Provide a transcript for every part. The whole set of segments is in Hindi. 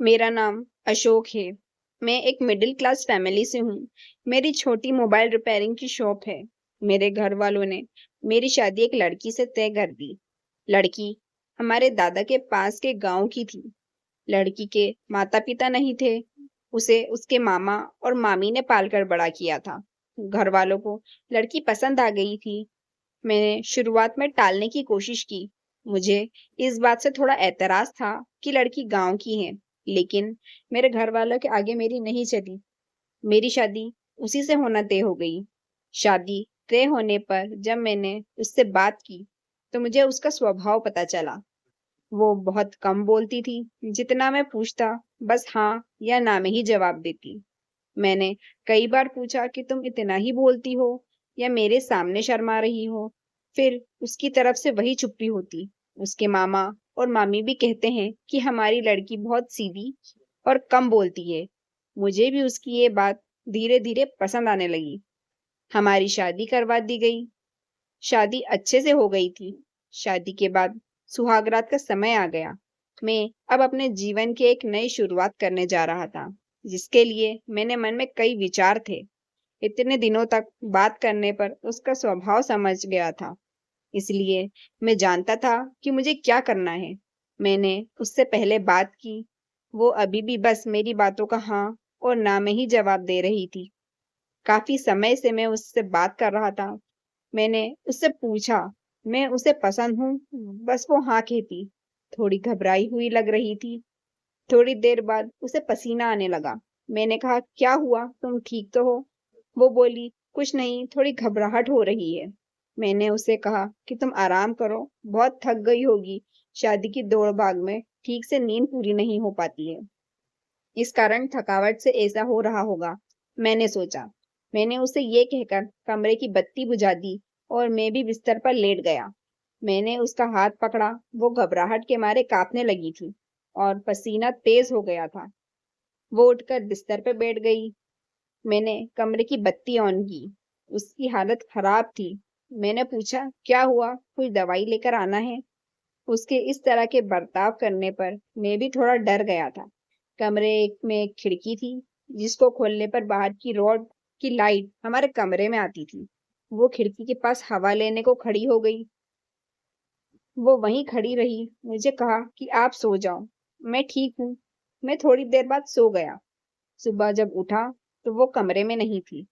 मेरा नाम अशोक है। मैं एक मिडिल क्लास फैमिली से हूँ। मेरी छोटी मोबाइल रिपेयरिंग की शॉप है। मेरे घर वालों ने मेरी शादी एक लड़की से तय कर दी। लड़की हमारे दादा के पास के गांव की थी। लड़की के माता पिता नहीं थे। उसे उसके मामा और मामी ने पालकर बड़ा किया था। घर वालों को लड़की पसंद आ गई थी। मैंने शुरुआत में टालने की कोशिश की। मुझे इस बात से थोड़ा एतराज था कि लड़की गांव की है, लेकिन मेरे घर वालों के आगे मेरी नहीं चली। मेरी शादी उसी से होना तय हो गई। शादी तय होने पर जब मैंने उससे बात की, तो मुझे उसका स्वभाव पता चला। वो बहुत कम बोलती थी। जितना मैं पूछता, बस हाँ या ना में ही जवाब देती। मैंने कई बार पूछा कि तुम इतना ही बोलती हो या मेरे सामने शर्मा रही हो। फिर उसकी तरफ से वही चुप्पी होती। उसके मामा और मामी भी कहते हैं कि हमारी लड़की बहुत सीधी और कम बोलती है। मुझे भी उसकी ये बात धीरे धीरे पसंद आने लगी। हमारी शादी करवा दी गई। शादी अच्छे से हो गई थी। शादी के बाद सुहागरात का समय आ गया। मैं अब अपने जीवन की एक नई शुरुआत करने जा रहा था, जिसके लिए मैंने मन में कई विचार थे। इतने दिनों तक बात करने पर उसका स्वभाव समझ गया था, इसलिए मैं जानता था कि मुझे क्या करना है। मैंने उससे पहले बात की। वो अभी भी बस मेरी बातों का हाँ और ना में ही जवाब दे रही थी। काफी समय से मैं उससे बात कर रहा था। मैंने उससे पूछा, मैं उसे पसंद हूँ? बस वो हाँ कहती। थोड़ी घबराई हुई लग रही थी। थोड़ी देर बाद उसे पसीना आने लगा। मैंने कहा, क्या हुआ, तुम ठीक तो हो? वो बोली, कुछ नहीं, थोड़ी घबराहट हो रही है। मैंने उसे कहा कि तुम आराम करो, बहुत थक गई होगी। शादी की दौड़ भाग में ठीक से नींद पूरी नहीं हो पाती है, इस कारण थकावट से ऐसा हो रहा होगा। मैंने सोचा। मैंने उसे ये कहकर कमरे की बत्ती बुझा दी और मैं भी बिस्तर पर लेट गया। मैंने उसका हाथ पकड़ा। वो घबराहट के मारे कांपने लगी थी और पसीना तेज हो गया था। वो उठकर बिस्तर पर बैठ गई। मैंने कमरे की बत्ती ऑन की। उसकी हालत खराब थी। मैंने पूछा, क्या हुआ, कोई दवाई लेकर आना है? उसके इस तरह के बर्ताव करने पर मैं भी थोड़ा डर गया था। कमरे में एक खिड़की थी, जिसको खोलने पर बाहर की रोड की लाइट हमारे कमरे में आती थी। वो खिड़की के पास हवा लेने को खड़ी हो गई। वो वहीं खड़ी रही। मुझे कहा कि आप सो जाओ, मैं ठीक हूँ। मैं थोड़ी देर बाद सो गया। सुबह जब उठा तो वो कमरे में नहीं थी।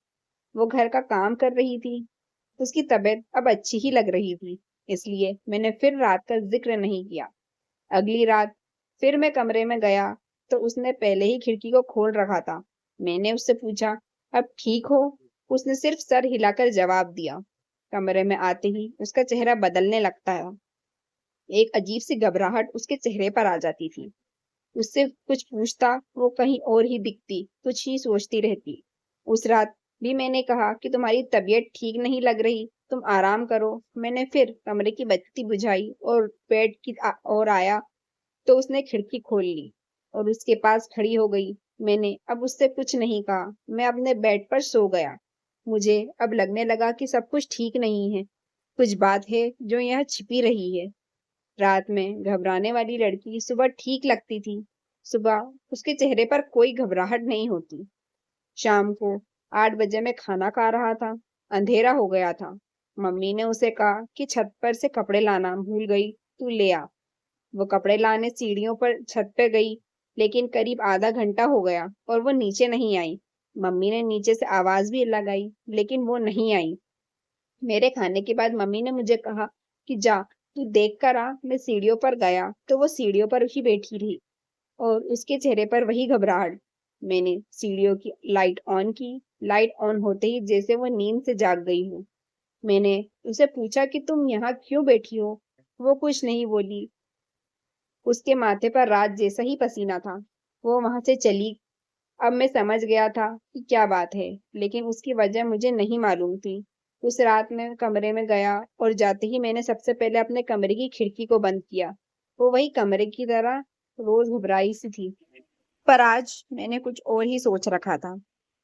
वो घर का काम कर रही थी। उसकी तबीयत अब अच्छी ही लग रही थी, इसलिए मैंने फिर रात का जिक्र नहीं किया। अगली रात फिर मैं कमरे में गया तो उसने पहले ही खिड़की को खोल रखा था। मैंने उससे पूछा, अब ठीक हो? उसने सिर्फ सर हिलाकर जवाब दिया। कमरे में आते ही उसका चेहरा बदलने लगता है। एक अजीब सी घबराहट उसके चेहरे पर आ जाती थी। उससे कुछ पूछता, वो कहीं और ही दिखती, कुछ ही सोचती रहती। उस रात भी मैंने कहा कि तुम्हारी तबीयत ठीक नहीं लग रही, तुम आराम करो। मैंने फिर कमरे की बत्ती बुझाई और बेड की ओर आया तो उसने खिड़की खोल ली और उसके पास खड़ी हो गई। मैंने अब उससे कुछ नहीं कहा। मैं अपने बेड पर सो गया। मुझे अब लगने लगा कि सब कुछ ठीक नहीं है। कुछ बात है जो यहाँ छिपी रही है। रात में घबराने वाली लड़की सुबह ठीक लगती थी। सुबह उसके चेहरे पर कोई घबराहट नहीं होती। शाम को 8 बजे मैं खाना खा रहा था। अंधेरा हो गया था। मम्मी ने उसे कहा कि छत पर से कपड़े लाना भूल गई, तू ले आ। वो कपड़े लाने सीढ़ियों पर छत पे गई, लेकिन करीब आधा घंटा हो गया और वो नीचे नहीं आई। मम्मी ने नीचे से आवाज भी लगाई, लेकिन वो नहीं आई। मेरे खाने के बाद मम्मी ने मुझे कहा कि जा, तू देख कर आ। मैं सीढ़ियों पर गया तो वो सीढ़ियों पर ही बैठी रही और उसके चेहरे पर वही घबराहट। मैंने सीढ़ियों की लाइट ऑन की। लाइट ऑन होते ही जैसे वो नींद से जाग गई हो। मैंने उसे पूछा कि तुम यहाँ क्यों बैठी हो? वो कुछ नहीं बोली। उसके माथे पर रात जैसा ही पसीना था। वो वहां से चली। अब मैं समझ गया था कि क्या बात है, लेकिन उसकी वजह मुझे नहीं मालूम थी। उस रात मैं कमरे में गया और जाते ही मैंने सबसे पहले अपने कमरे की खिड़की को बंद किया। वो वही कमरे की तरह रोज घबराई सी थी, पर आज मैंने कुछ और ही सोच रखा था।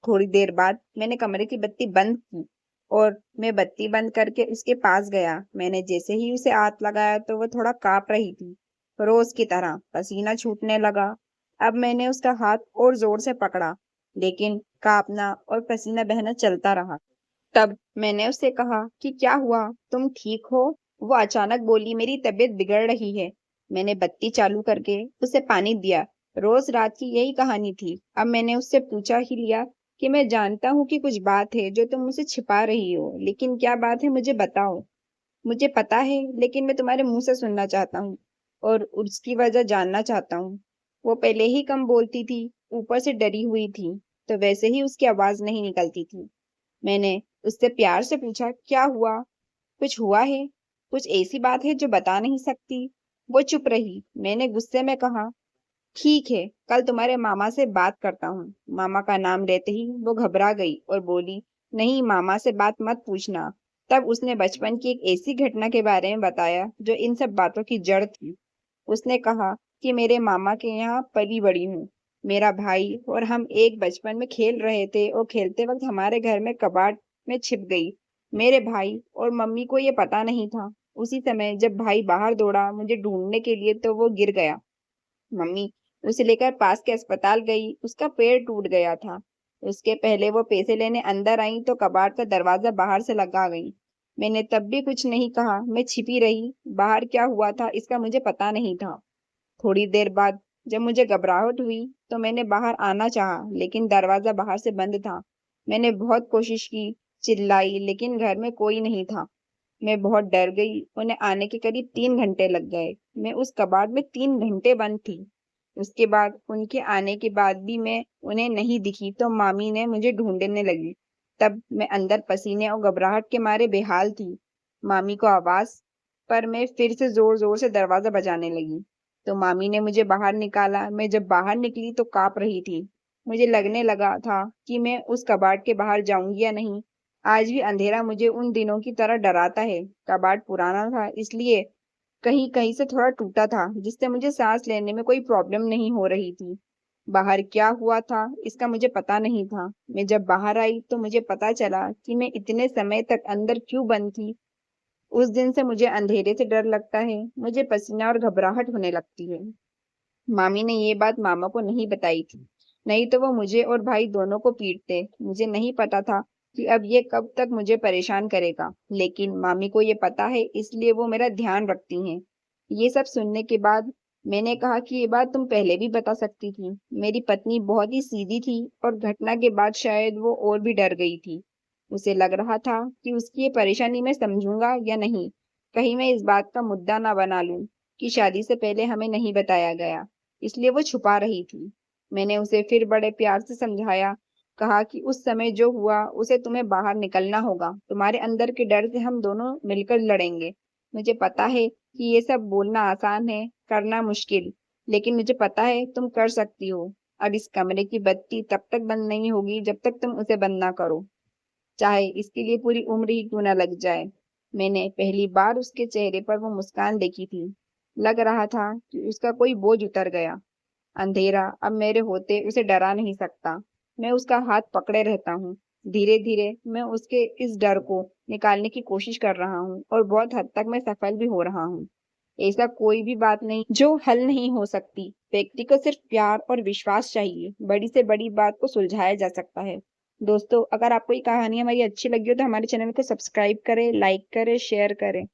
थोड़ी देर बाद मैंने कमरे की बत्ती बंद की और मैं बत्ती बंद करके उसके पास गया। मैंने जैसे ही उसे हाथ लगाया तो वो थोड़ा कांप रही थी। रोज की तरह पसीना छूटने लगा। अब मैंने उसका हाथ और जोर से पकड़ा, लेकिन कांपना और पसीना बहना चलता रहा। तब मैंने उससे कहा कि क्या हुआ, तुम ठीक हो? वो अचानक बोली, मेरी तबीयत बिगड़ रही है। मैंने बत्ती चालू करके उसे पानी दिया। रोज रात की यही कहानी थी। अब मैंने उससे पूछा ही लिया कि मैं जानता हूँ कि कुछ बात है जो तुम मुझसे छिपा रही हो, लेकिन क्या बात है मुझे बताओ। मुझे पता है, लेकिन मैं तुम्हारे मुंह से सुनना चाहता हूँ और उसकी वजह जानना चाहता हूँ। वो पहले ही कम बोलती थी, ऊपर से डरी हुई थी, तो वैसे ही उसकी आवाज नहीं निकलती थी। मैंने उससे प्यार से पूछा, क्या हुआ? कुछ हुआ है? कुछ ऐसी बात है जो बता नहीं सकती? वो चुप रही। मैंने गुस्से में कहा, ठीक है, कल तुम्हारे मामा से बात करता हूँ। मामा का नाम लेते ही वो घबरा गई और बोली, नहीं, मामा से बात मत पूछना। तब उसने बचपन की एक ऐसी घटना के बारे में बताया जो इन सब बातों की जड़ थी। उसने कहा कि मेरे मामा के यहाँ पली बड़ी हूँ। मेरा भाई और हम एक बचपन में खेल रहे थे और खेलते वक्त हमारे घर में कबाड़ में छिप गई। मेरे भाई और मम्मी को ये पता नहीं था। उसी समय जब भाई बाहर दौड़ा मुझे ढूंढने के लिए, तो वो गिर गया। मम्मी उसे लेकर पास के अस्पताल गई। उसका पैर टूट गया था। उसके पहले वो पैसे लेने अंदर आई तो कबाड़ का दरवाजा बाहर से लगा गई। मैंने तब भी कुछ नहीं कहा, मैं छिपी रही। बाहर क्या हुआ था इसका मुझे पता नहीं था। थोड़ी देर बाद जब मुझे घबराहट हुई तो मैंने बाहर आना चाहा, लेकिन दरवाजा बाहर से बंद था। मैंने बहुत कोशिश की, चिल्लाई, लेकिन घर में कोई नहीं था। मैं बहुत डर गई। उन्हें आने के करीब 3 घंटे लग गए। मैं उस कबाड़ में 3 घंटे बंद थी। उसके बाद उनके आने के बाद भी मैं उन्हें नहीं दिखी तो मामी ने मुझे ढूंढने लगी। तब मैं अंदर पसीने और घबराहट के मारे बेहाल थी। मामी को आवाज पर मैं फिर से जोर जोर से दरवाजा बजाने लगी, तो मामी ने मुझे बाहर निकाला। मैं जब बाहर निकली तो कांप रही थी। मुझे लगने लगा था कि मैं उस कबाड़ के बाहर जाऊंगी या नहीं। आज भी अंधेरा मुझे उन दिनों की तरह डराता है। कबाड़ पुराना था, इसलिए कहीं कहीं से थोड़ा टूटा था, जिससे मुझे सांस लेने में कोई प्रॉब्लम नहीं हो रही थी। बाहर क्या हुआ था इसका मुझे पता नहीं था। मैं जब बाहर आई तो मुझे पता चला कि मैं इतने समय तक अंदर क्यों बंद थी। उस दिन से मुझे अंधेरे से डर लगता है। मुझे पसीना और घबराहट होने लगती है। मामी ने ये बात मामा को नहीं बताई थी, नहीं तो वो मुझे और भाई दोनों को पीटते। मुझे नहीं पता था कि अब ये कब तक मुझे परेशान करेगा, लेकिन मामी को ये पता है, इसलिए वो मेरा ध्यान रखती हैं। ये सब सुनने के बाद मैंने कहा कि ये बात तुम पहले भी बता सकती थी। मेरी पत्नी बहुत ही सीधी थी और घटना के बाद शायद वो और भी डर गई थी। उसे लग रहा था कि उसकी ये परेशानी मैं समझूंगा या नहीं, कहीं मैं इस बात का मुद्दा ना बना लूं कि शादी से पहले हमें नहीं बताया गया, इसलिए वो छुपा रही थी। मैंने उसे फिर बड़े प्यार से समझाया, कहा कि उस समय जो हुआ उसे तुम्हें बाहर निकलना होगा। तुम्हारे अंदर के डर से हम दोनों मिलकर लड़ेंगे। मुझे पता है कि ये सब बोलना आसान है, करना मुश्किल, लेकिन मुझे पता है तुम कर सकती हो। अब इस कमरे की बत्ती तब तक बंद नहीं होगी जब तक तुम उसे बंद ना करो, चाहे इसके लिए पूरी उम्र ही क्यों न लग जाए। मैंने पहली बार उसके चेहरे पर वो मुस्कान देखी थी। लग रहा था कि उसका कोई बोझ उतर गया। अंधेरा अब मेरे होते उसे डरा नहीं सकता। मैं उसका हाथ पकड़े रहता हूँ। धीरे धीरे मैं उसके इस डर को निकालने की कोशिश कर रहा हूँ और बहुत हद तक मैं सफल भी हो रहा हूँ। ऐसा कोई भी बात नहीं जो हल नहीं हो सकती। व्यक्ति को सिर्फ प्यार और विश्वास चाहिए, बड़ी से बड़ी बात को सुलझाया जा सकता है। दोस्तों, अगर आपको ये कहानी हमारी अच्छी लगी हो तो हमारे चैनल को सब्सक्राइब करें, लाइक करें, शेयर करें।